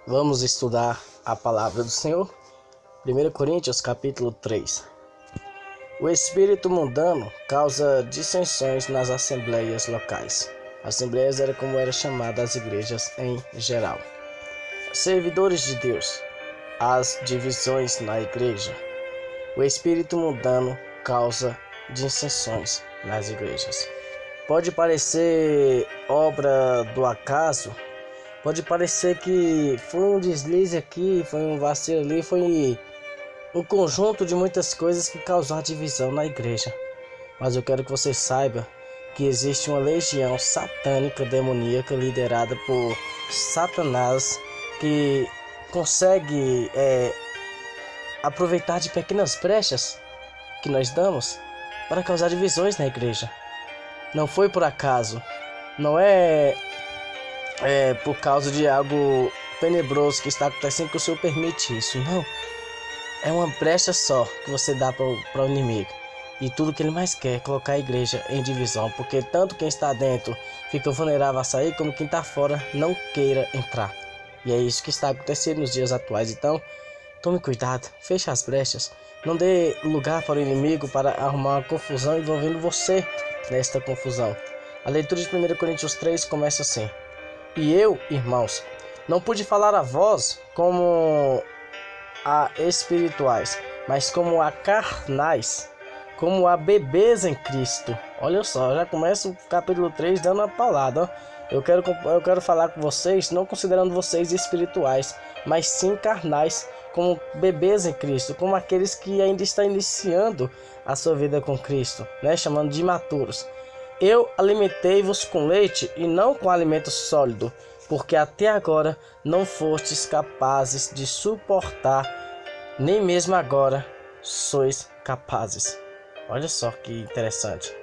Vamos estudar a palavra do Senhor. 1 Coríntios capítulo 3. O espírito mundano causa dissensões nas assembleias locais. Assembleias era como era chamada as igrejas em geral. Servidores de Deus. As divisões na igreja. O espírito mundano causa dissensões nas igrejas. Pode parecer obra do acaso. Pode parecer que foi um deslize aqui, foi um vacilo ali, foi um conjunto de muitas coisas que causou a divisão na igreja. Mas eu quero que você saiba que existe uma legião satânica demoníaca liderada por Satanás que consegue aproveitar de pequenas brechas que nós damos para causar divisões na igreja. Não foi por acaso, não é por causa de algo tenebroso que está acontecendo que o Senhor permite isso. Não, é uma brecha só que você dá para o inimigo. E tudo que ele mais quer é colocar a igreja em divisão, porque tanto quem está dentro fica vulnerável a sair, como quem está fora não queira entrar. E é isso que está acontecendo nos dias atuais. Então, tome cuidado, feche as brechas, não dê lugar para o inimigo para arrumar uma confusão envolvendo você nesta confusão. A leitura de 1 Coríntios 3 começa assim: E eu, irmãos, não pude falar a vós como a espirituais, mas como a carnais, como a bebês em Cristo. Olha só, já começa o capítulo 3 dando uma paulada, ó. Eu quero falar com vocês, não considerando vocês espirituais, mas sim carnais, como bebês em Cristo, como aqueles que ainda estão iniciando a sua vida com Cristo, né? Chamando de imaturos. Eu alimentei-vos com leite e não com alimento sólido, porque até agora não fostes capazes de suportar, nem mesmo agora sois capazes. Olha só que interessante.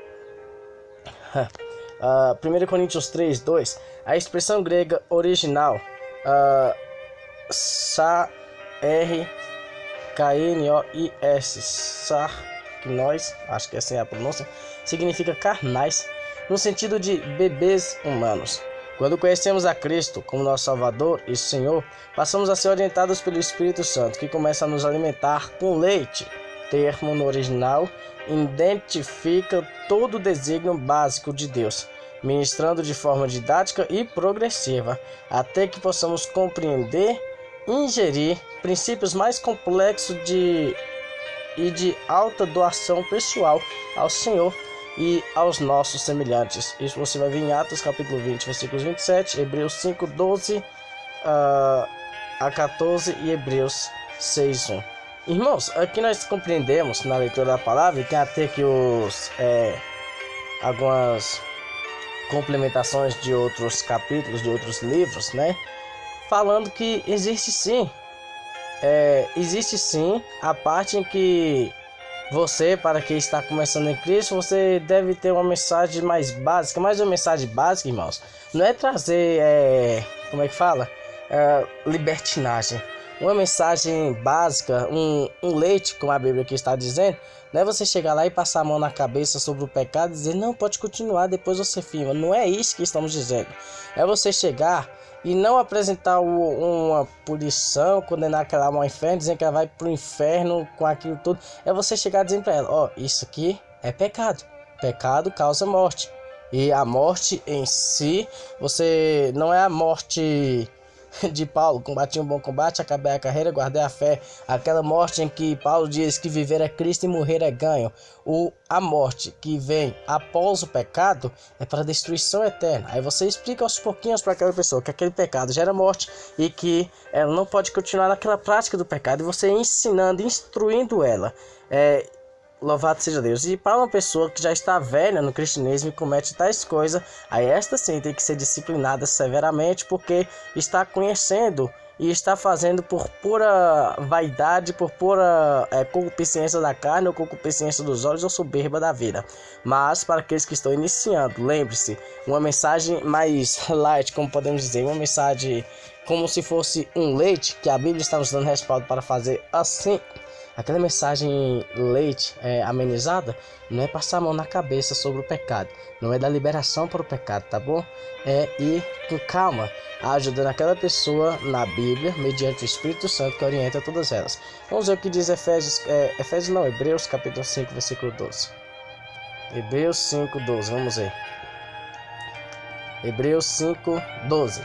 1 Coríntios 3, 2. A expressão grega original sarknois, acho que essa é a pronúncia, significa carnais, no sentido de bebês humanos. Quando conhecemos a Cristo como nosso Salvador e Senhor, passamos a ser orientados pelo Espírito Santo, que começa a nos alimentar com leite. Termo no original identifica todo o desígnio básico de Deus, ministrando de forma didática e progressiva, até que possamos compreender e ingerir princípios mais complexos de alta doação pessoal ao Senhor e aos nossos semelhantes. Isso você vai ver em Atos capítulo 20, versículos 27, Hebreus 5, 12 a 14 e Hebreus 6, 1. Irmãos, aqui nós compreendemos na leitura da palavra, e tem até que algumas complementações de outros capítulos, de outros livros, né? Falando que existe sim a parte em que você, para quem está começando em Cristo, você deve ter uma mensagem mais básica. Mas uma mensagem básica, irmãos, não é trazer, libertinagem. Uma mensagem básica, um leite, como a Bíblia aqui está dizendo, não é você chegar lá e passar a mão na cabeça sobre o pecado e dizer, não, pode continuar, depois você firma. Não é isso que estamos dizendo. É você chegar e não apresentar uma punição, condenar aquela alma ao inferno, dizendo que ela vai para o inferno com aquilo tudo. É você chegar dizendo para ela, ó, isso aqui é pecado. Pecado causa morte. E a morte em si, você não é a morte de Paulo, combati um bom combate, acabei a carreira, guardei a fé. Aquela morte em que Paulo diz que viver é Cristo e morrer é ganho. A morte que vem após o pecado é para destruição eterna. Aí você explica aos pouquinhos para aquela pessoa que aquele pecado gera morte e que ela não pode continuar naquela prática do pecado. E você ensinando, instruindo ela. Louvado seja Deus. E para uma pessoa que já está velha no cristianismo e comete tais coisas, aí esta sim tem que ser disciplinada severamente, porque está conhecendo e está fazendo por pura vaidade, por pura concupiscência da carne ou concupiscência dos olhos ou soberba da vida. Mas para aqueles que estão iniciando, lembre-se, uma mensagem mais light, como podemos dizer, uma mensagem como se fosse um leite, que a Bíblia está nos dando respaldo para fazer assim. Aquela mensagem leite amenizada não é passar a mão na cabeça sobre o pecado, não é dar liberação para o pecado, tá bom? É ir com calma, ajudando aquela pessoa na Bíblia, mediante o Espírito Santo que orienta todas elas. Vamos ver o que diz Hebreus capítulo 5, versículo 12. Hebreus 5, 12, vamos ver. Hebreus 5, 12.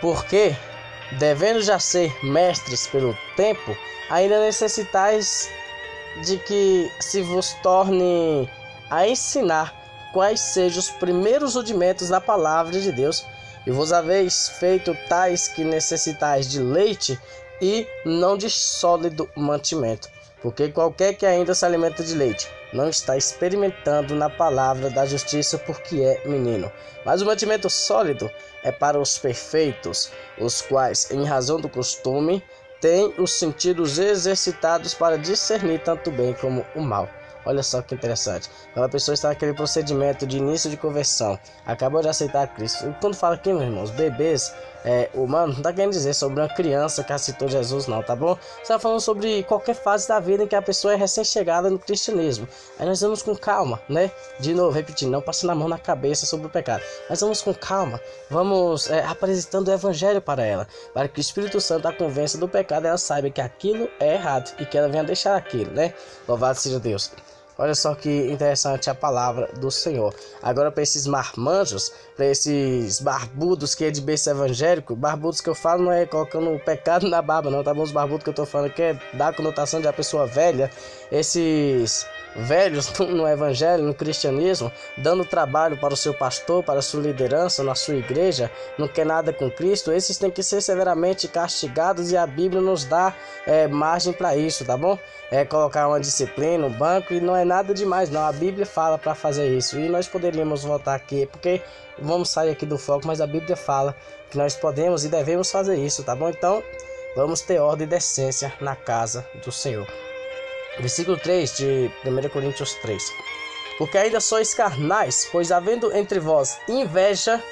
Porque, devendo já ser mestres pelo tempo, ainda necessitais de que se vos torne a ensinar quais sejam os primeiros rudimentos da palavra de Deus, e vos haveis feito tais que necessitais de leite e não de sólido mantimento. Porque qualquer que ainda se alimenta de leite não está experimentando na palavra da justiça, porque é menino. Mas o mantimento sólido é para os perfeitos, os quais, em razão do costume, têm os sentidos exercitados para discernir tanto o bem como o mal. Olha só que interessante. Quando a pessoa está naquele procedimento de início de conversão, acabou de aceitar Cristo. E quando fala aqui, meus irmãos, bebês humanos, não está querendo dizer sobre uma criança que aceitou Jesus, não, tá bom? Está falando sobre qualquer fase da vida em que a pessoa é recém-chegada no cristianismo. Aí nós vamos com calma, né? De novo, repetindo, não passando a mão na cabeça sobre o pecado. Nós vamos com calma, vamos apresentando o evangelho para ela, para que o Espírito Santo a convença do pecado, ela saiba que aquilo é errado e que ela venha deixar aquilo, né? Louvado seja Deus. Olha só que interessante a palavra do Senhor. Agora, para esses marmanjos, para esses barbudos que é de berço evangélico, barbudos que eu falo não é colocando o pecado na barba, não, tá bom? Os barbudos que eu tô falando aqui é da conotação de uma pessoa velha. Esses velhos no evangelho, no cristianismo, dando trabalho para o seu pastor, para a sua liderança, na sua igreja, não quer nada com Cristo, esses têm que ser severamente castigados e a Bíblia nos dá margem para isso, tá bom? Colocar uma disciplina, um banco, e não é nada demais não, a Bíblia fala para fazer isso, e nós poderíamos voltar aqui, porque vamos sair aqui do foco, mas a Bíblia fala que nós podemos e devemos fazer isso, tá bom? Então, vamos ter ordem e decência na casa do Senhor. Versículo 3 de 1 Coríntios 3. Porque ainda sois carnais, pois havendo entre vós inveja,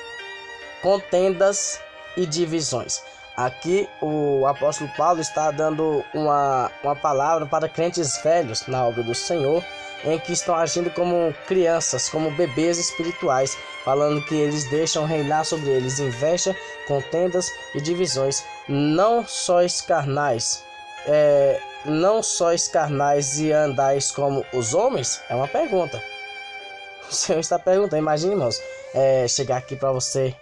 contendas e divisões. Aqui o apóstolo Paulo está dando uma palavra para crentes velhos na obra do Senhor, em que estão agindo como crianças, como bebês espirituais, falando que eles deixam reinar sobre eles inveja, contendas e divisões. Não sois carnais, não sois carnais e andais como os homens? É uma pergunta. O Senhor está perguntando. Imagine, irmãos, chegar aqui para você,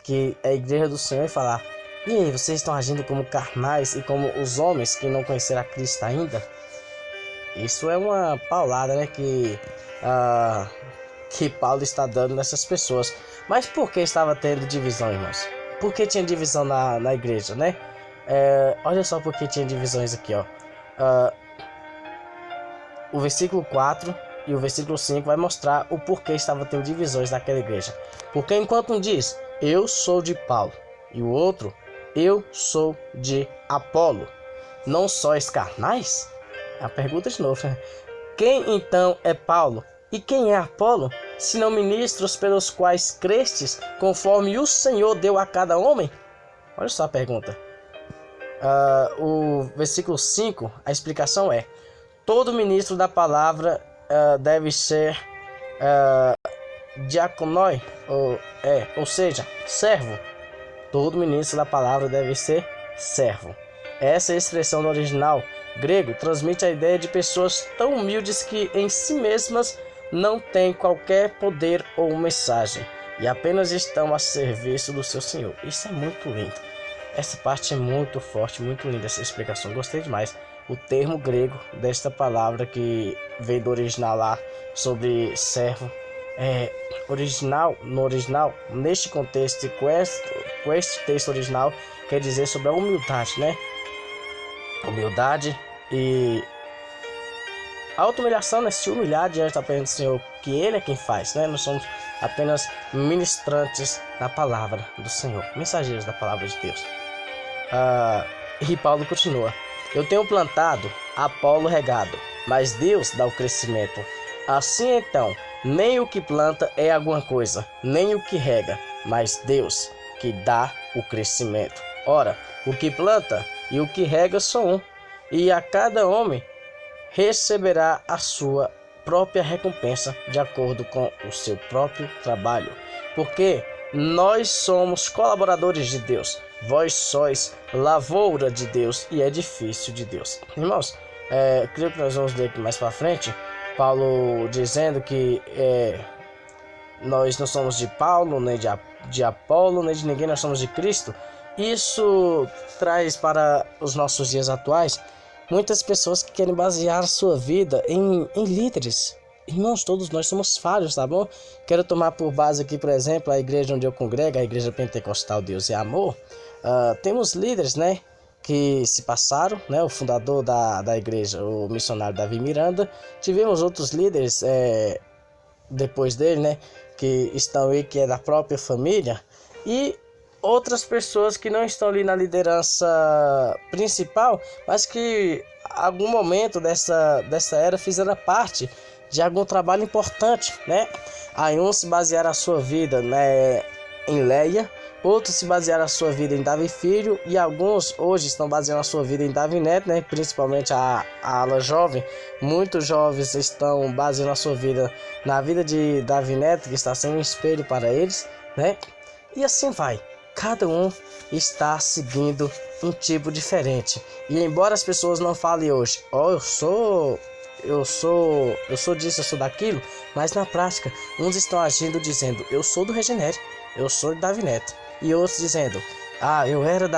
que é a igreja do Senhor, e falar: e aí, vocês estão agindo como carnais e como os homens que não conheceram a Cristo ainda? Isso é uma paulada, né, que Paulo está dando nessas pessoas. Mas por que estava tendo divisão, irmãos? Por que tinha divisão na igreja, né? Olha só por que tinha divisões aqui, ó. O versículo 4 e o versículo 5 vai mostrar o porquê estava tendo divisões naquela igreja. Porque enquanto um diz: eu sou de Paulo, e o outro: eu sou de Apolo, não sois carnais? A pergunta de novo, né? Quem então é Paulo e quem é Apolo, senão ministros pelos quais crestes, conforme o Senhor deu a cada homem? Olha só a pergunta. O versículo 5, a explicação é: todo ministro da palavra deve ser diaconoi, ou seja, servo. Todo ministro da palavra deve ser servo. Essa expressão no original grego transmite a ideia de pessoas tão humildes que em si mesmas não têm qualquer poder ou mensagem e apenas estão a serviço do seu Senhor. Isso é muito lindo. Essa parte é muito forte, muito linda essa explicação. Gostei demais. O termo grego desta palavra que veio do original lá sobre servo, no original, neste contexto e com este texto original, quer dizer sobre a humildade, né? Humildade e auto-humilhação, né? Se humilhar diante da presença do Senhor, que Ele é quem faz, né? Nós somos apenas ministrantes da palavra do Senhor, mensageiros da palavra de Deus. E Paulo continua: eu tenho plantado, Apolo regado, mas Deus dá o crescimento. Assim então, nem o que planta é alguma coisa, nem o que rega, mas Deus que dá o crescimento. Ora, o que planta e o que rega são um, e a cada homem receberá a sua própria recompensa de acordo com o seu próprio trabalho. Porque nós somos colaboradores de Deus, vós sois lavoura de Deus e edifício de Deus. Irmãos, creio que nós vamos ler aqui mais para frente, Paulo dizendo que nós não somos de Paulo, nem de Apolo, nem de ninguém, nós somos de Cristo. Isso traz para os nossos dias atuais muitas pessoas que querem basear a sua vida em líderes. Irmãos, todos nós somos falhos, tá bom? Quero tomar por base aqui, por exemplo, a igreja onde eu congrego, a Igreja Pentecostal Deus e Amor. Temos líderes, né, que se passaram, né? O fundador da igreja, o missionário Davi Miranda. Tivemos outros líderes depois dele, né, que estão aí, que é da própria família. E outras pessoas que não estão ali na liderança principal, mas que em algum momento dessa era fizeram parte de algum trabalho importante, né? Aí uns se basearam a sua vida, né, em Leia, outros se basearam a sua vida em Davi Filho, e alguns hoje estão baseando a sua vida em Davi Neto, né? Principalmente a ala jovem. Muitos jovens estão baseando a sua vida na vida de Davi Neto, que está sendo um espelho para eles, né? E assim vai. Cada um está seguindo um tipo diferente. E embora as pessoas não falem hoje, eu sou disso, eu sou daquilo, mas na prática, uns estão agindo dizendo, eu sou do Regenere, eu sou de Davi Neto. E outros dizendo, eu era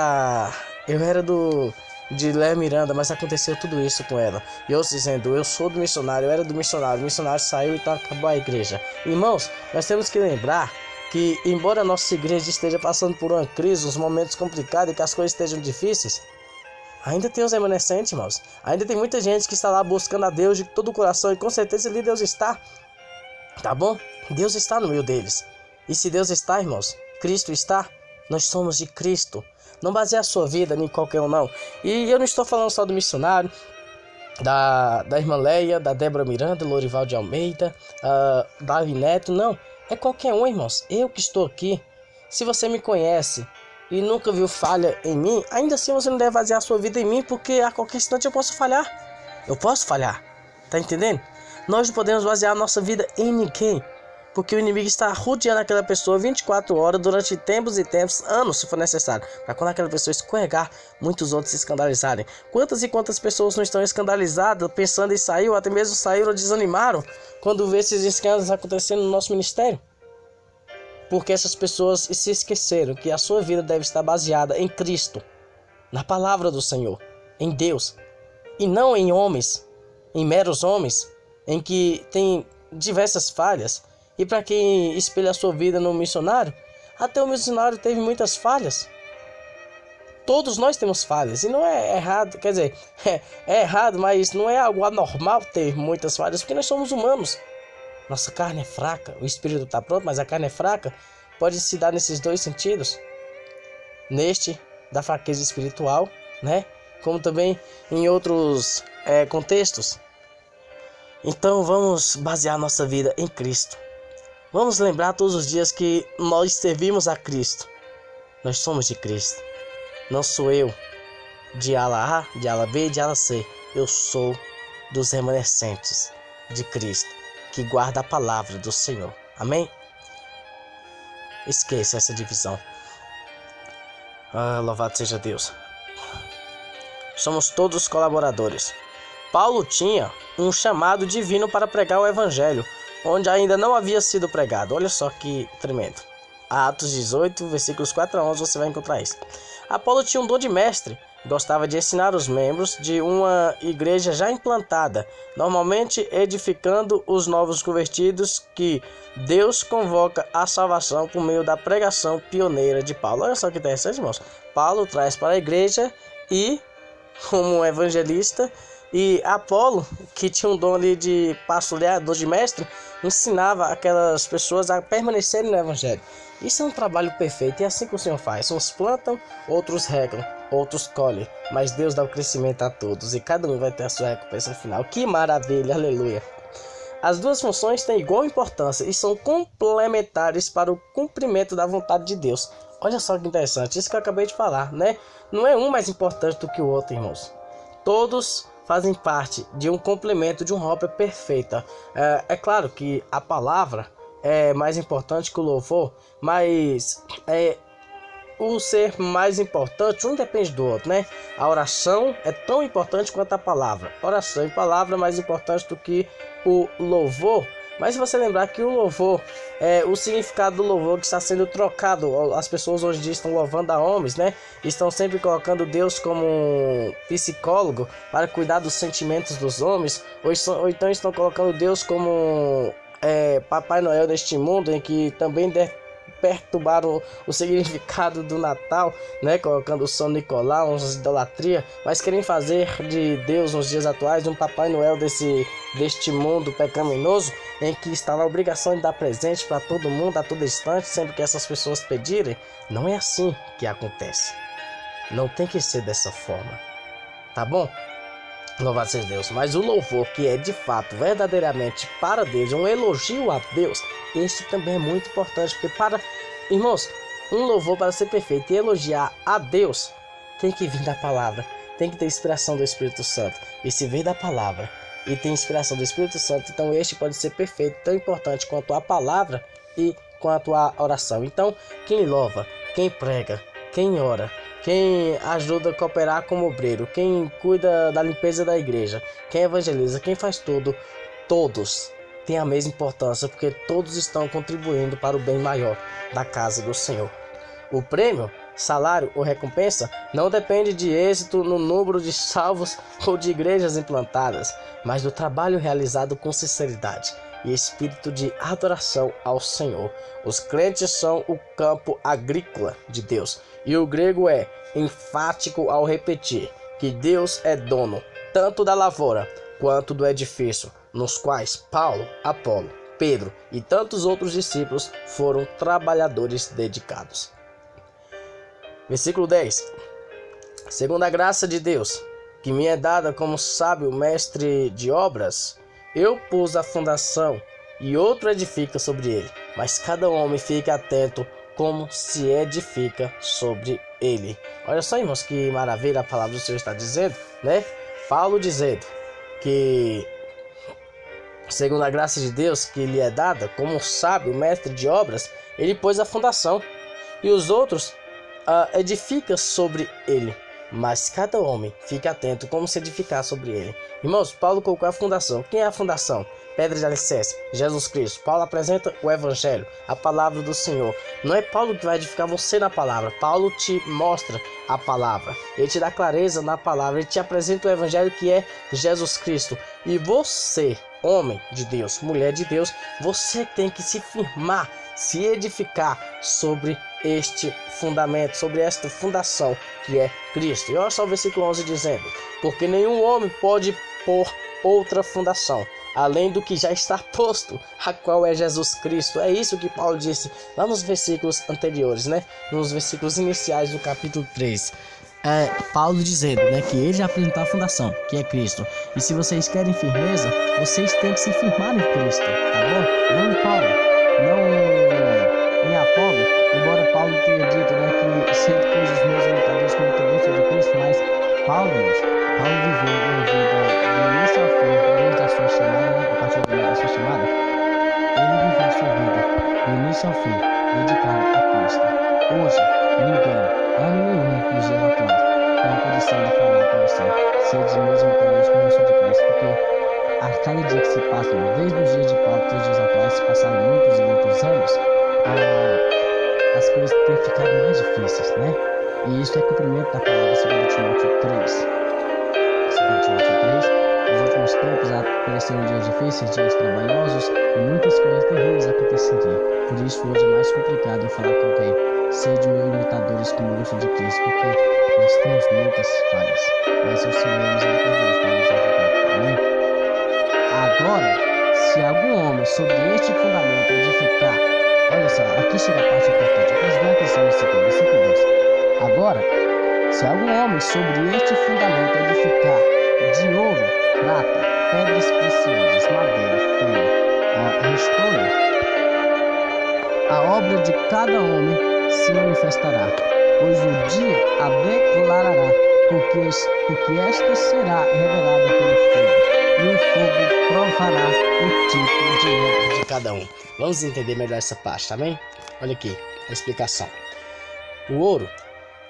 de Léa Miranda, mas aconteceu tudo isso com ela. E outros dizendo, eu sou do missionário, eu era do missionário, o missionário saiu, então acabou a igreja. Irmãos, nós temos que lembrar que, embora a nossa igreja esteja passando por uma crise, uns momentos complicados e que as coisas estejam difíceis, ainda tem os remanescentes, irmãos. Ainda tem muita gente que está lá buscando a Deus de todo o coração, e com certeza ali Deus está, tá bom? Deus está no meio deles. E se Deus está, irmãos, Cristo está, nós somos de Cristo. Não baseie a sua vida em qualquer um, não. E eu não estou falando só do missionário, da irmã Leia, da Débora Miranda, Lorival de Almeida, Davi Neto, não. É qualquer um, irmãos. Eu que estou aqui. Se você me conhece e nunca viu falha em mim, ainda assim você não deve basear a sua vida em mim, porque a qualquer instante eu posso falhar. Eu posso falhar. Tá entendendo? Nós não podemos basear a nossa vida em ninguém, porque o inimigo está rodeando aquela pessoa 24 horas durante tempos e tempos, anos, se for necessário, para quando aquela pessoa escorregar, muitos outros se escandalizarem. Quantas e quantas pessoas não estão escandalizadas, pensando em sair, ou até mesmo saíram ou desanimaram quando vê esses escândalos acontecendo no nosso ministério? Porque essas pessoas se esqueceram que a sua vida deve estar baseada em Cristo, na palavra do Senhor, em Deus, e não em homens, em meros homens, em que tem diversas falhas. E para quem espelha a sua vida no missionário, até o missionário teve muitas falhas. Todos nós temos falhas, e não é errado, quer dizer, é errado, mas não é algo anormal ter muitas falhas, porque nós somos humanos. Nossa carne é fraca, o espírito está pronto, mas a carne é fraca. Pode se dar nesses dois sentidos. Neste, da fraqueza espiritual, né? Como também em outros contextos. Então vamos basear nossa vida em Cristo. Vamos lembrar todos os dias que nós servimos a Cristo. Nós somos de Cristo. Não sou eu de ala A, de ala B, de ala C. Eu sou dos remanescentes de Cristo, que guarda a palavra do Senhor. Amém? Esqueça essa divisão. Louvado seja Deus. Somos todos colaboradores. Paulo tinha um chamado divino para pregar o evangelho, onde ainda não havia sido pregado. Olha só que tremendo. Atos 18, versículos 4 a 11, você vai encontrar isso. Apolo tinha um dom de mestre. Gostava de ensinar os membros de uma igreja já implantada, normalmente edificando os novos convertidos que Deus convoca à salvação por meio da pregação pioneira de Paulo. Olha só que interessante, irmãos. Paulo traz para a igreja e, como evangelista, e Apolo, que tinha um dom ali de pastorear, dom de mestre, ensinava aquelas pessoas a permanecerem no evangelho. Isso é um trabalho perfeito, e é assim que o Senhor faz. Uns plantam, outros regam, outros colhem, mas Deus dá o crescimento a todos, e cada um vai ter a sua recompensa final. Que maravilha, aleluia! As duas funções têm igual importância e são complementares para o cumprimento da vontade de Deus. Olha só que interessante, isso que eu acabei de falar, né? Não é um mais importante do que o outro, irmãos. todos fazem parte de um complemento, de uma obra perfeita. É claro que a palavra é mais importante que o louvor, mas o ser mais importante, um depende do outro, né? A oração é tão importante quanto a palavra. Oração e palavra é mais importante do que o louvor. Mas se você lembrar que o louvor, o significado do louvor que está sendo trocado, as pessoas hoje em dia estão louvando a homens, né? Estão sempre colocando Deus como um psicólogo para cuidar dos sentimentos dos homens, ou então estão colocando Deus como Papai Noel neste mundo, em que também perturbaram o significado do Natal, né, colocando o São Nicolau, uma idolatria, mas querem fazer de Deus nos dias atuais um Papai Noel deste mundo pecaminoso, em que está na obrigação de dar presente para todo mundo a todo instante, sempre que essas pessoas pedirem. Não é assim que acontece. Não tem que ser dessa forma, tá bom? Louvado seja Deus. Mas o louvor que é de fato verdadeiramente para Deus, um elogio a Deus, este também é muito importante, porque irmãos, um louvor para ser perfeito e elogiar a Deus tem que vir da palavra, tem que ter inspiração do Espírito Santo. E se vem da palavra e tem inspiração do Espírito Santo, então este pode ser perfeito, tão importante quanto a palavra e quanto a oração. Então, quem louva, quem prega, quem ora, quem ajuda a cooperar como obreiro, quem cuida da limpeza da igreja, quem evangeliza, quem faz tudo, todos têm a mesma importância, porque todos estão contribuindo para o bem maior da casa do Senhor. O prêmio, salário ou recompensa não depende de êxito no número de salvos ou de igrejas implantadas, mas do trabalho realizado com sinceridade e espírito de adoração ao Senhor. Os crentes são o campo agrícola de Deus, e o grego é enfático ao repetir que Deus é dono tanto da lavoura quanto do edifício, nos quais Paulo, Apolo, Pedro e tantos outros discípulos foram trabalhadores dedicados. Versículo 10. Segundo a graça de Deus, que me é dada como sábio mestre de obras, eu pus a fundação e outro edifica sobre ele, mas cada homem fica atento como se edifica sobre ele. Olha só, irmãos, que maravilha a palavra do Senhor está dizendo, né? Paulo dizendo que, segundo a graça de Deus que lhe é dada como sábio mestre de obras, ele pôs a fundação e os outros edificam sobre ele, mas cada homem fica atento como se edificar sobre ele. Irmãos, Paulo colocou a fundação. Quem é a fundação? Pedra de alicerce, Jesus Cristo. Paulo apresenta o Evangelho, a palavra do Senhor. Não é Paulo que vai edificar você na palavra. Paulo te mostra a palavra. Ele te dá clareza na palavra. Ele te apresenta o Evangelho, que é Jesus Cristo. E você, homem de Deus, mulher de Deus, você tem que se firmar, se edificar sobre este fundamento, sobre esta fundação que é Cristo. E olha só o versículo 11 dizendo: porque nenhum homem pode pôr outra fundação além do que já está posto, a qual é Jesus Cristo. É isso que Paulo disse lá nos versículos anteriores, né? Nos versículos iniciais do capítulo 3. Paulo dizendo, né, que ele já apresentou a fundação, que é Cristo. E se vocês querem firmeza, vocês têm que se firmar em Cristo, tá bom? Não em Paulo, não em Apolo, embora Paulo tenha dito, né, que sempre pôs os meus imitadores como também sou de Cristo, mas Paulo viveu uma vida do início ao fim, desde a sua chamada, né, a partir da sua chamada, ele viveu a sua vida do início ao fim, dedicado a Cristo. Hoje, ninguém, homem nenhum nos dias atuais, tem a condição de falar para você, ser de meus imitadores como eu sou de Cristo, porque a cada dia que se passa, desde os dias de Paulo até os dias atuais, se passaram muitos e muitos anos, as coisas têm ficado mais difíceis, né? E isso é cumprimento da palavra segundo Timóteo 3. Segundo Timóteo 3, nos últimos tempos apareceram dias difíceis, dias trabalhosos, e muitas coisas terríveis aconteceriam. Por isso hoje é mais complicado eu falar com alguém, sede meus imitadores como eu sou de Cristo, porque nós temos muitas falhas, mas o Senhor é misericordioso para nos ajudar. Amém? Agora, se algum homem sobre este fundamento edificar, olha só, aqui chega a parte importante, preste atenção nesse aqui, versículo 10. Agora, se algum homem sobre este fundamento edificar de ouro, prata, pedras preciosas, madeira, feno, restolho, a obra de cada homem se manifestará, pois o dia a declarará, porque esta será revelada pelo fogo, e o fogo provará o tipo de obra de cada um. Vamos entender melhor essa parte, tá bem? Olha aqui a explicação. O ouro,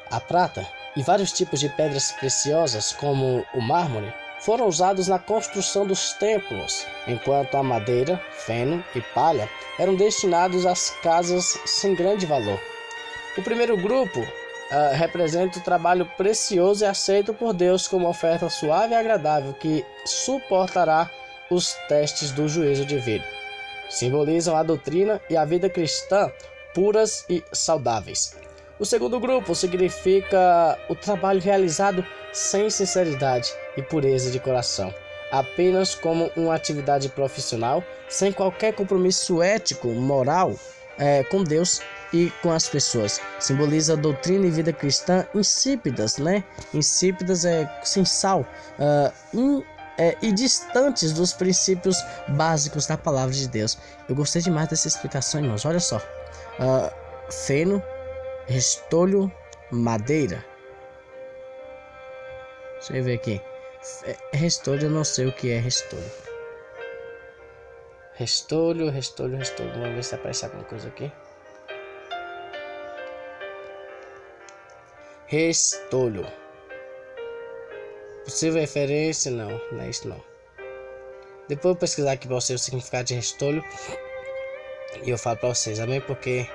a prata e vários tipos de pedras preciosas, como o mármore, foram usados na construção dos templos, enquanto a madeira, feno e palha eram destinados às casas sem grande valor. O primeiro grupo representa o trabalho precioso e aceito por Deus como oferta suave e agradável que suportará os testes do juízo divino. Simbolizam a doutrina e a vida cristã puras e saudáveis. O segundo grupo significa o trabalho realizado sem sinceridade e pureza de coração, apenas como uma atividade profissional, sem qualquer compromisso ético, moral com Deus e com as pessoas. Simboliza a doutrina e vida cristã insípidas, né? Insípidas sem sal, e distantes dos princípios básicos da palavra de Deus. Eu gostei demais dessa explicação, irmãos. Olha só. Feno, restolho, madeira. Deixa eu ver aqui. Restolho, eu não sei o que é restolho. Restolho. Vamos ver se aparece alguma coisa aqui. Restolho. Possível referência? Não é isso não. Depois eu vou pesquisar aqui para vocês o significado de restolho e eu falo para vocês, amém? Porque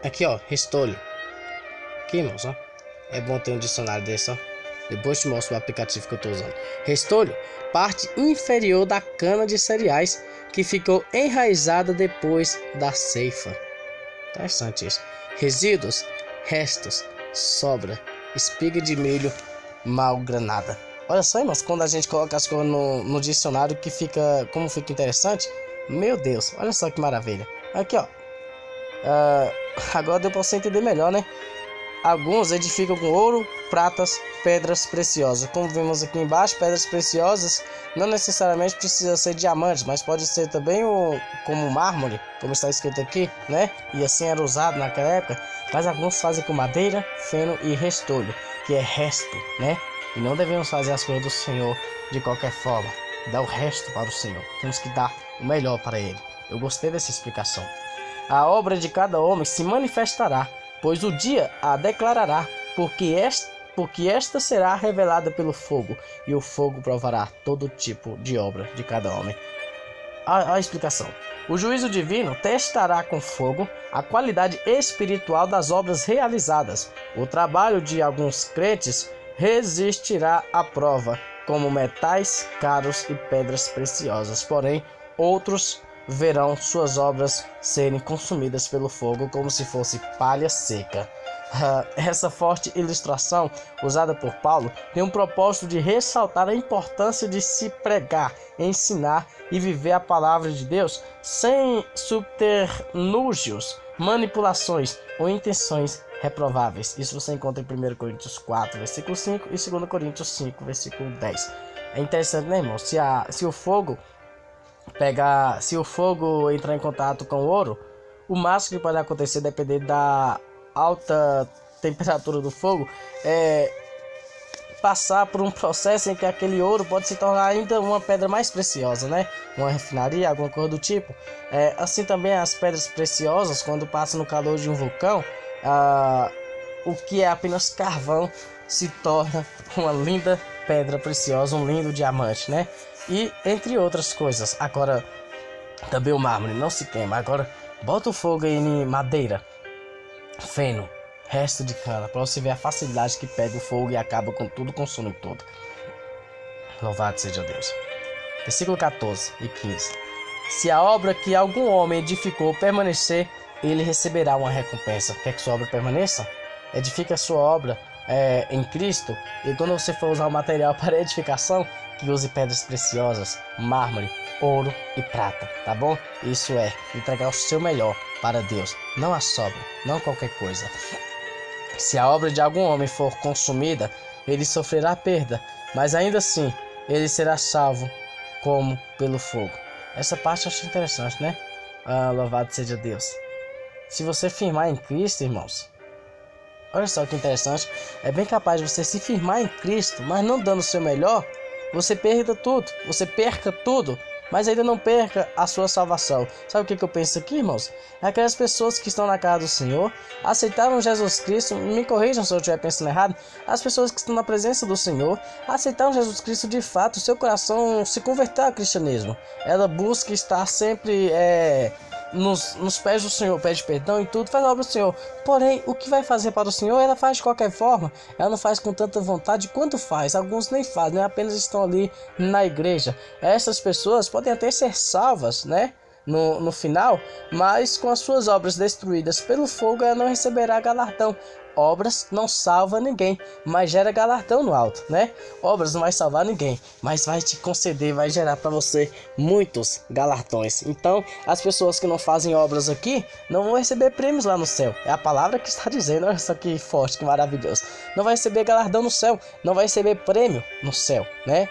aqui, ó, restolho. Aqui, irmãos, ó. É bom ter um dicionário desse, ó. Depois eu te mostro o aplicativo que eu estou usando. Restolho, parte inferior da cana de cereais que ficou enraizada depois da ceifa. Interessante isso. Resíduos, restos, sobra, espiga de milho mal granada. Olha só, irmãos, quando a gente coloca as coisas no dicionário, como fica interessante. Meu Deus, olha só que maravilha. Aqui, ó. Agora deu para você entender melhor, né? Alguns edificam com ouro, pratas, pedras preciosas. Como vimos aqui embaixo, pedras preciosas não necessariamente precisa ser diamantes, mas pode ser também como mármore, como está escrito aqui, né? E assim era usado naquela época. Mas alguns fazem com madeira, feno e restolho, que é resto, né? E não devemos fazer as coisas do Senhor de qualquer forma. Dar o resto para o Senhor. Temos que dar o melhor para Ele. Eu gostei dessa explicação. A obra de cada homem se manifestará, pois o dia a declarará, porque esta será revelada pelo fogo, e o fogo provará todo tipo de obra de cada homem. A explicação. O juízo divino testará com fogo a qualidade espiritual das obras realizadas. O trabalho de alguns crentes resistirá à prova, como metais caros e pedras preciosas. Porém, outros verão suas obras serem consumidas pelo fogo como se fosse palha seca. Essa forte ilustração usada por Paulo tem um propósito de ressaltar a importância de se pregar, ensinar e viver a palavra de Deus sem subterfúgios, manipulações ou intenções reprováveis. Isso você encontra em 1 Coríntios 4, versículo 5 e 2 Coríntios 5, versículo 10. É interessante, né, irmão? Se o fogo entrar em contato com o ouro, o máximo que pode acontecer, dependendo da alta temperatura do fogo, é passar por um processo em que aquele ouro pode se tornar ainda uma pedra mais preciosa, né? Uma refinaria, alguma coisa do tipo. Assim também as pedras preciosas, quando passam no calor de um vulcão, o que é apenas carvão se torna uma linda pedra preciosa, um lindo diamante, né? E entre outras coisas. Agora, também o mármore não se queima. Agora, bota o fogo aí em madeira, feno, resto de cana, para você ver a facilidade que pega o fogo e acaba com tudo, consome tudo. Louvado seja Deus. Versículo 14 e 15. Se a obra que algum homem edificou permanecer, ele receberá uma recompensa. Quer que sua obra permaneça? Edifica a sua obra em Cristo, e quando você for usar o material para edificação, que use pedras preciosas, mármore, ouro e prata, tá bom? Isso é entregar o seu melhor para Deus, não a sobra, não qualquer coisa. Se a obra de algum homem for consumida, ele sofrerá perda, mas ainda assim ele será salvo como pelo fogo. Essa parte eu achei interessante, né? Louvado seja Deus. Se você firmar em Cristo, irmãos, Olha só que interessante. É bem capaz de você se firmar em Cristo, mas não dando o seu melhor, você perca tudo, mas ainda não perca a sua salvação. Sabe o que eu penso aqui, irmãos? É aquelas pessoas que estão na casa do Senhor, aceitaram Jesus Cristo, me corrijam se eu estiver pensando errado, as pessoas que estão na presença do Senhor, aceitaram Jesus Cristo de fato, seu coração se converteu ao cristianismo. Ela busca estar sempre nos pés do Senhor, pede perdão e tudo, faz a obra do Senhor. Porém, o que vai fazer para o Senhor, ela faz de qualquer forma. Ela não faz com tanta vontade quanto faz. Alguns nem fazem, né? Apenas estão ali na igreja. Essas pessoas podem até ser salvas, né? No final, mas com as suas obras destruídas pelo fogo, ela não receberá galardão. Obras não salva ninguém, mas gera galardão no alto, né? Obras não vai salvar ninguém, mas vai te conceder, vai gerar para você muitos galardões. Então, as pessoas que não fazem obras aqui não vão receber prêmios lá no céu. É a palavra que está dizendo, olha só que forte, que maravilhoso. Não vai receber galardão no céu, não vai receber prêmio no céu, né?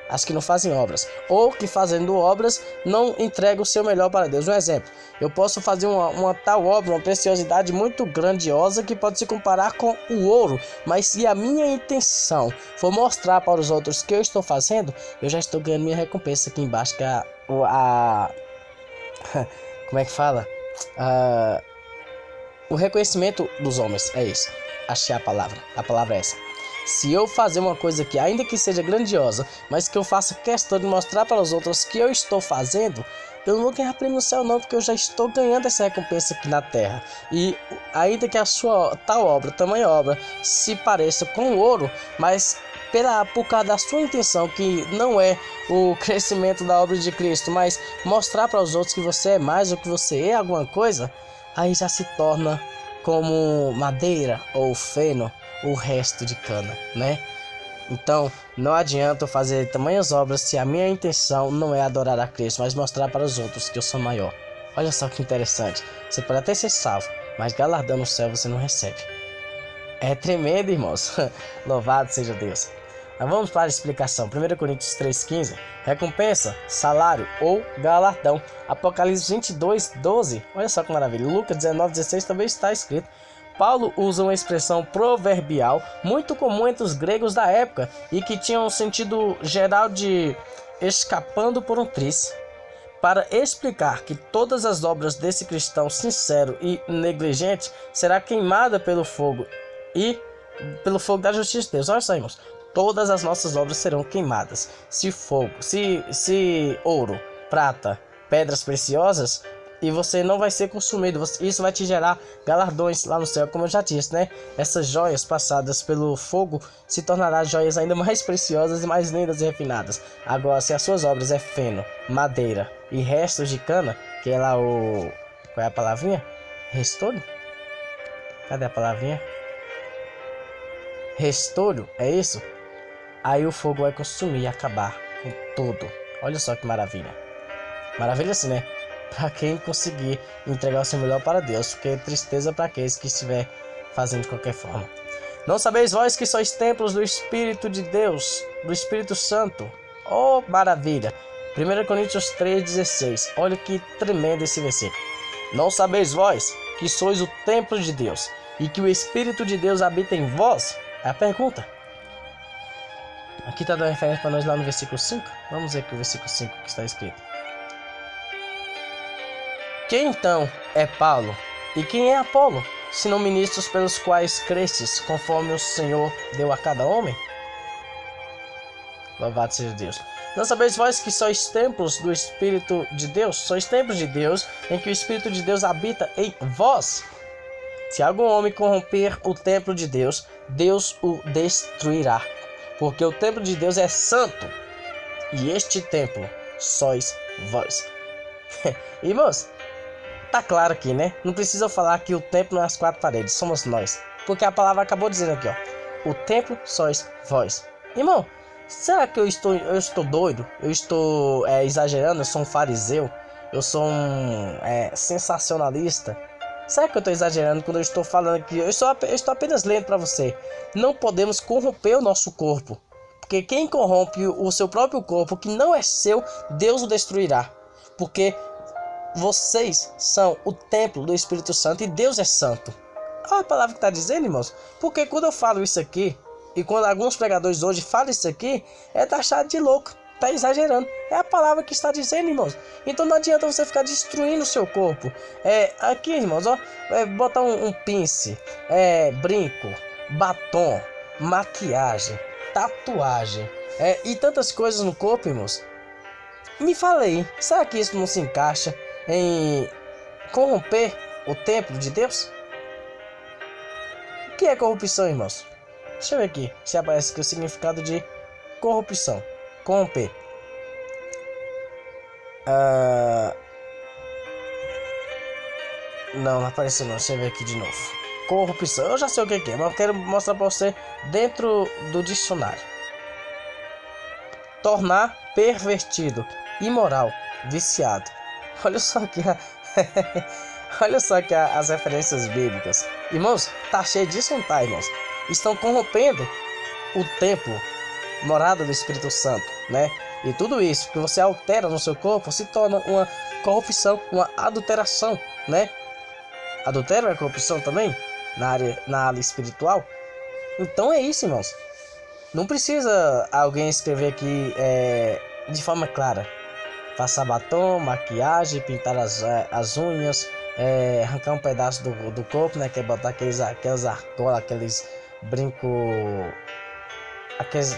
As que não fazem obras, ou que fazendo obras não entregam o seu melhor para Deus. Um exemplo, eu posso fazer uma tal obra, uma preciosidade muito grandiosa que pode se comparar com o ouro, mas se a minha intenção for mostrar para os outros que eu estou fazendo, eu já estou ganhando minha recompensa aqui embaixo, que é como é que fala? O reconhecimento dos homens, é isso. Achei a palavra é essa. Se eu fazer uma coisa que, ainda que seja grandiosa, mas que eu faça questão de mostrar para os outros que eu estou fazendo, eu não vou ganhar prêmio no céu não, porque eu já estou ganhando essa recompensa aqui na terra. E ainda que a sua tal obra, tamanha obra, se pareça com o ouro, mas por causa da sua intenção, que não é o crescimento da obra de Cristo, mas mostrar para os outros que você é mais ou que você é alguma coisa, aí já se torna como madeira ou feno, o resto de cana, né? Então, não adianta eu fazer tamanhas obras se a minha intenção não é adorar a Cristo, mas mostrar para os outros que eu sou maior. Olha só que interessante. Você pode até ser salvo, mas galardão no céu você não recebe. É tremendo, irmãos. Louvado seja Deus. Mas vamos para a explicação. 1 Coríntios 3,15. Recompensa, salário ou galardão. Apocalipse 22:12. Olha só que maravilha. Lucas 19:16 também está escrito. Paulo usa uma expressão proverbial muito comum entre os gregos da época e que tinha um sentido geral de escapando por um triz, para explicar que todas as obras desse cristão sincero e negligente será queimada pelo fogo da justiça de Deus. Olha só, irmãos, todas as nossas obras serão queimadas. Se ouro, prata, pedras preciosas, e você não vai ser consumido. Isso vai te gerar galardões lá no céu, como eu já disse, né? Essas joias passadas pelo fogo se tornarão joias ainda mais preciosas e mais lindas e refinadas. Agora, se as suas obras é feno, madeira e restos de cana, que é lá qual é a palavrinha? Restolho? Cadê a palavrinha? Restolho, é isso? Aí o fogo vai consumir e acabar com tudo. Olha só que maravilha. Maravilha assim, né? Para quem conseguir entregar o seu melhor para Deus, porque tristeza para aqueles que estiver fazendo de qualquer forma. Não sabeis vós que sois templos do Espírito de Deus, do Espírito Santo? Oh, maravilha! 1 Coríntios 3,16. Olha que tremendo esse versículo. Não sabeis vós que sois o templo de Deus e que o Espírito de Deus habita em vós? É a pergunta. Aqui está dando referência para nós lá no versículo 5. Vamos ver aqui o versículo 5 que está escrito. Quem então é Paulo? E quem é Apolo? Senão ministros pelos quais crestes, conforme o Senhor deu a cada homem? Louvado seja Deus. Não sabeis vós que sois templos do Espírito de Deus? Sois templos de Deus, em que o Espírito de Deus habita em vós? Se algum homem corromper o templo de Deus, Deus o destruirá. Porque o templo de Deus é santo, e este templo sois vós. Irmãos, tá claro aqui, né? Não precisa falar que o templo não é as quatro paredes, somos nós. Porque a palavra acabou dizendo aqui, ó. O templo sois vós. Irmão, será que eu estou doido? Eu estou exagerando? Eu sou um fariseu? Eu sou um sensacionalista? Será que eu estou exagerando quando eu estou falando que eu estou apenas lendo para você? Não podemos corromper o nosso corpo. Porque quem corrompe o seu próprio corpo, que não é seu, Deus o destruirá. Porque vocês são o templo do Espírito Santo e Deus é santo. Olha a palavra que está dizendo, irmãos. Porque quando eu falo isso aqui, e quando alguns pregadores hoje falam isso aqui, é taxado de louco. Tá exagerando. É a palavra que está dizendo, irmãos. Então não adianta você ficar destruindo o seu corpo. Aqui, irmãos, ó, botar um pince, brinco, batom, maquiagem, tatuagem, e tantas coisas no corpo, irmãos. Me falei, será que isso não se encaixa em corromper o templo de Deus? O que é corrupção, irmãos? Deixa eu ver aqui se aparece aqui o significado de corrupção. Corromper. Não apareceu não. Deixa eu ver aqui de novo. Corrupção. Eu já sei o que é, mas eu quero mostrar para você dentro do dicionário. Tornar pervertido, imoral, viciado. Olha só aqui olha só aqui as referências bíblicas. Irmãos, tá cheio disso, não tá, irmãos? Estão corrompendo o templo, morada do Espírito Santo, né? E tudo isso que você altera no seu corpo se torna uma corrupção, uma adulteração, né? Adultério é corrupção também na área espiritual. Então é isso, irmãos. Não precisa alguém escrever aqui de forma clara. Passar batom, maquiagem, pintar as unhas, arrancar um pedaço do corpo, né? Que é botar aqueles argolas, aqueles brincos, aqueles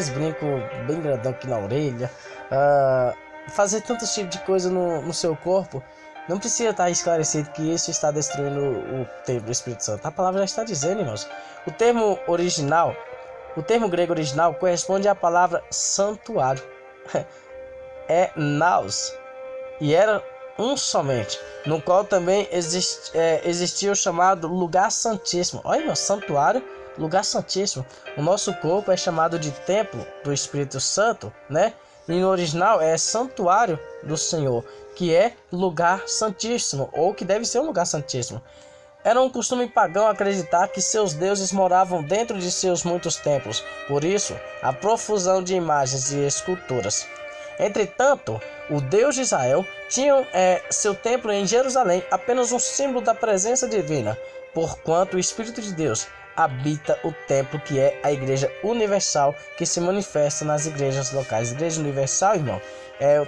brincos bem grandão aqui na orelha, fazer tantos tipos de coisa no seu corpo. Não precisa estar esclarecido que isso está destruindo o templo do Espírito Santo. A palavra já está dizendo, irmãos. O termo grego original corresponde à palavra santuário. É naos, e era um somente, no qual também existia o chamado lugar santíssimo. Olha, meu, santuário, lugar santíssimo. O nosso corpo é chamado de templo do Espírito Santo, né? E no original é santuário do Senhor, que é lugar santíssimo, ou que deve ser um lugar santíssimo. Era um costume pagão acreditar que seus deuses moravam dentro de seus muitos templos, por isso a profusão de imagens e esculturas. Entretanto, o Deus de Israel tinha seu templo em Jerusalém, apenas um símbolo da presença divina, porquanto o Espírito de Deus habita o templo, que é a Igreja Universal, que se manifesta nas igrejas locais. Igreja Universal, irmão,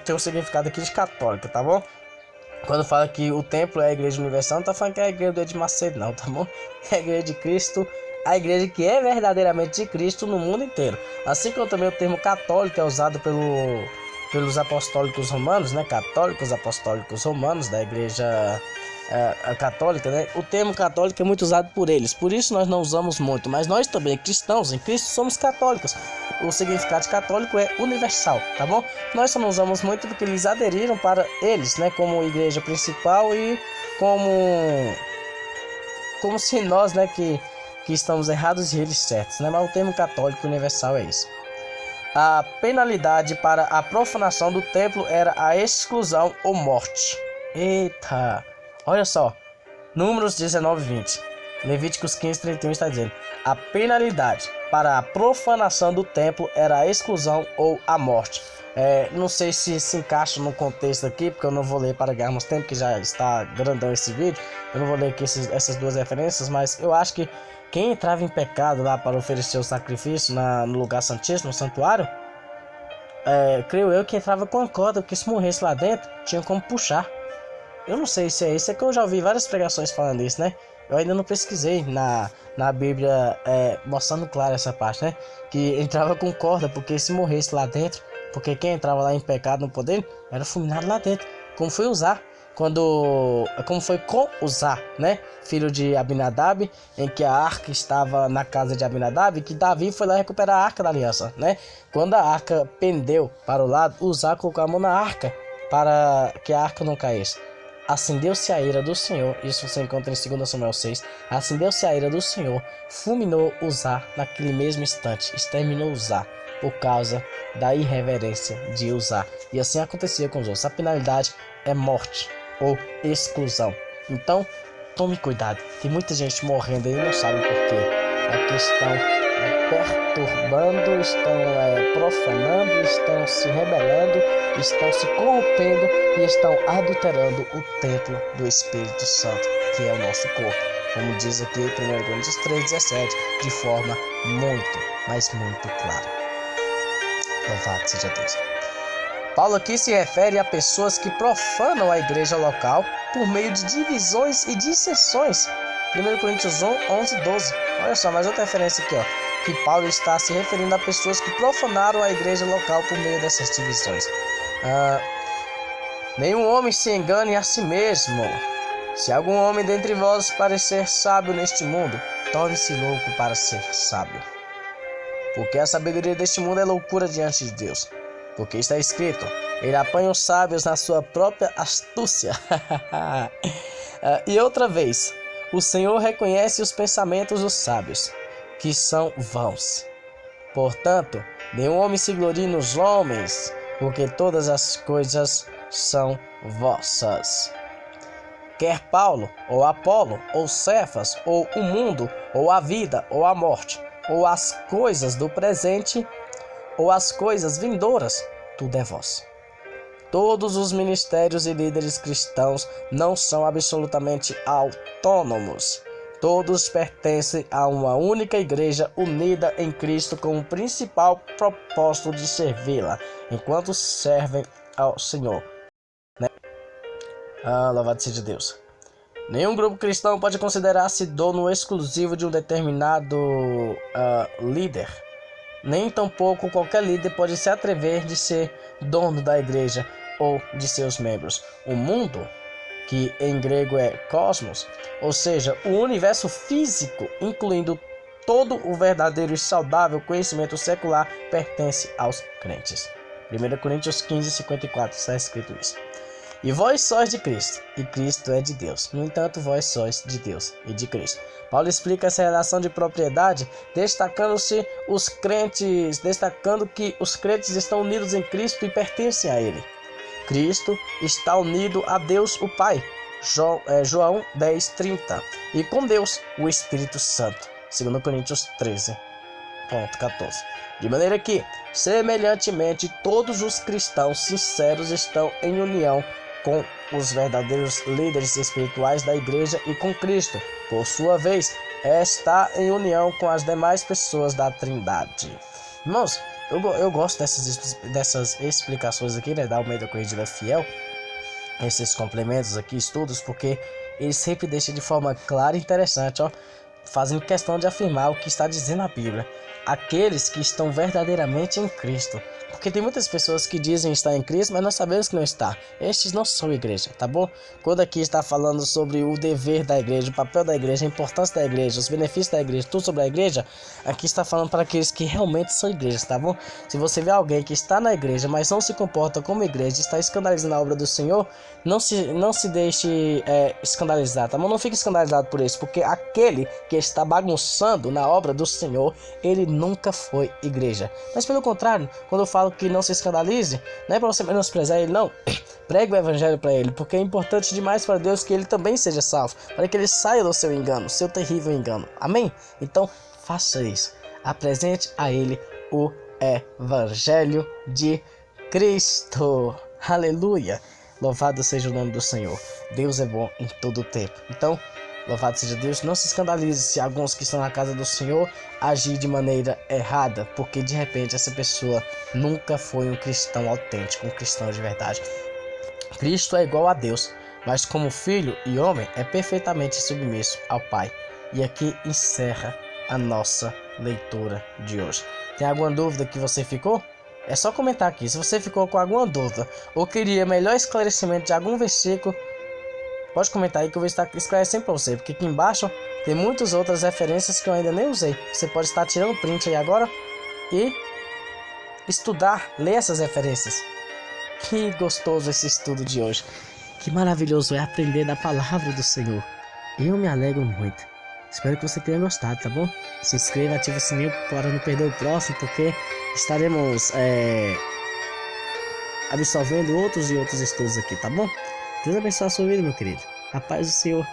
tem um significado aqui de católica, tá bom? Quando fala que o templo é a Igreja Universal, não tá falando que é a Igreja do Edir Macedo, não, tá bom? É a Igreja de Cristo, a igreja que é verdadeiramente de Cristo no mundo inteiro. Assim como também o termo católico é usado pelos apostólicos romanos, né? Católicos apostólicos romanos da igreja católica, né? O termo católico é muito usado por eles, por isso nós não usamos muito, mas nós também, cristãos em Cristo, somos católicos. O significado de católico é universal, tá bom? Nós só não usamos muito porque eles aderiram para eles, né? Como igreja principal e como se nós, né? Que estamos errados e eles certos, né? Mas o termo católico universal é isso. A penalidade para a profanação do templo era a exclusão ou morte. Eita! Olha só, Números 19:20, Levíticos 15:31 está dizendo: a penalidade para a profanação do templo era a exclusão ou a morte. Não sei se encaixa no contexto aqui, porque eu não vou ler para ganharmos tempo, que já está grandão esse vídeo. Eu não vou ler aqui essas duas referências, mas eu acho que quem entrava em pecado lá para oferecer o sacrifício no lugar santíssimo, no santuário, creio eu que entrava com a corda, porque se morresse lá dentro, tinha como puxar. Eu não sei se é isso, é que eu já ouvi várias pregações falando isso, né? Eu ainda não pesquisei na Bíblia mostrando claro essa parte, né? Que entrava com corda, porque se morresse lá dentro, porque quem entrava lá em pecado no poder era fulminado lá dentro. Como foi Uzá, como foi com Uzá, né? Filho de Abinadab, em que a arca estava na casa de Abinadab, que Davi foi lá recuperar a arca da aliança, né? Quando a arca pendeu para o lado, Uzá colocou a mão na arca para que a arca não caísse. Acendeu-se a ira do Senhor, isso você encontra em 2 Samuel 6, acendeu-se a ira do Senhor, fulminou Uzá naquele mesmo instante, exterminou Uzá, por causa da irreverência de Uzá. E assim acontecia com os outros. A penalidade é morte ou exclusão. Então, tome cuidado, tem muita gente morrendo aí e não sabe por quê. É que estão perturbando, estão profanando, estão se rebelando, estão se corrompendo e estão adulterando o templo do Espírito Santo, que é o nosso corpo. como diz aqui em 1 Coríntios 3,17, de forma muito, mas muito clara. Louvado seja Deus. Paulo aqui se refere a pessoas que profanam a igreja local por meio de divisões e dissensões. 1 Coríntios 11:12. Olha só, mais outra referência aqui, ó, que Paulo está se referindo a pessoas que profanaram a igreja local por meio dessas divisões. Nenhum homem se engane a si mesmo. Se algum homem dentre vós parecer sábio neste mundo, torne-se louco para ser sábio. Porque a sabedoria deste mundo é loucura diante de Deus. Porque está escrito, ele apanha os sábios na sua própria astúcia. E outra vez, o Senhor reconhece os pensamentos dos sábios, que são vãos. Portanto, nenhum homem se glorie nos homens, porque todas as coisas são vossas. Quer Paulo, ou Apolo, ou Cefas, ou o mundo, ou a vida, ou a morte, ou as coisas do presente, ou as coisas vindouras, tudo é vosso. Todos os ministérios e líderes cristãos não são absolutamente autônomos. Todos pertencem a uma única igreja unida em Cristo com o principal propósito de servi-la, enquanto servem ao Senhor. Louvado seja Deus. Nenhum grupo cristão pode considerar-se dono exclusivo de um determinado líder. Nem tampouco qualquer líder pode se atrever de ser dono da igreja ou de seus membros. O mundo, que em grego é cosmos, ou seja, o universo físico, incluindo todo o verdadeiro e saudável conhecimento secular, pertence aos crentes. 1 Coríntios 15:54 está escrito isso. E vós sois de Cristo, e Cristo é de Deus. No entanto, vós sois de Deus e de Cristo. Paulo explica essa relação de propriedade, destacando que os crentes estão unidos em Cristo e pertencem a Ele. Cristo está unido a Deus o Pai, João 10:30, e com Deus, o Espírito Santo, 2 Coríntios 13:14. De maneira que, semelhantemente, todos os cristãos sinceros estão em união com os verdadeiros líderes espirituais da igreja e com Cristo. Por sua vez, está em união com as demais pessoas da Trindade. Irmãos, eu gosto dessas explicações aqui, né, da Almeida Corrigida Fiel, esses complementos aqui, estudos, porque eles sempre deixam de forma clara e interessante, ó, fazendo questão de afirmar o que está dizendo a Bíblia. Aqueles que estão verdadeiramente em Cristo. Porque tem muitas pessoas que dizem estar em Cristo, mas nós sabemos que não está. Estes não são igreja, tá bom? Quando aqui está falando sobre o dever da igreja, o papel da igreja, a importância da igreja, os benefícios da igreja, tudo sobre a igreja, aqui está falando para aqueles que realmente são igrejas, tá bom? Se você vê alguém que está na igreja, mas não se comporta como igreja, está escandalizando a obra do Senhor, não se deixe escandalizar, tá bom? Não fique escandalizado por isso, porque aquele que está bagunçando na obra do Senhor, ele nunca foi igreja. Mas pelo contrário, quando eu falo que não se escandalize, não é para você menosprezar ele, não. Pregue o evangelho para ele, porque é importante demais para Deus que ele também seja salvo, para que ele saia do seu engano, seu terrível engano. Amém? Então, faça isso. Apresente a ele o evangelho de Cristo. Aleluia! Louvado seja o nome do Senhor. Deus é bom em todo o tempo. Então, louvado seja Deus. Não se escandalize se alguns que estão na casa do Senhor agir de maneira errada, porque de repente essa pessoa nunca foi um cristão autêntico, um cristão de verdade. Cristo é igual a Deus, mas como filho e homem é perfeitamente submisso ao Pai. E aqui encerra a nossa leitura de hoje. Tem alguma dúvida que você ficou? É só comentar aqui. Se você ficou com alguma dúvida ou queria melhor esclarecimento de algum versículo, pode comentar aí que eu vou estar esclarecendo para você, porque aqui embaixo tem muitas outras referências que eu ainda nem usei. Você pode estar tirando print aí agora e estudar, ler essas referências. Que gostoso esse estudo de hoje. Que maravilhoso é aprender da palavra do Senhor. Eu me alegro muito. Espero que você tenha gostado, tá bom? Se inscreva, ative o sininho para não perder o próximo, porque estaremos absorvendo outros e outros estudos aqui, tá bom? Deus abençoe a sua vida, meu querido. A paz do Senhor.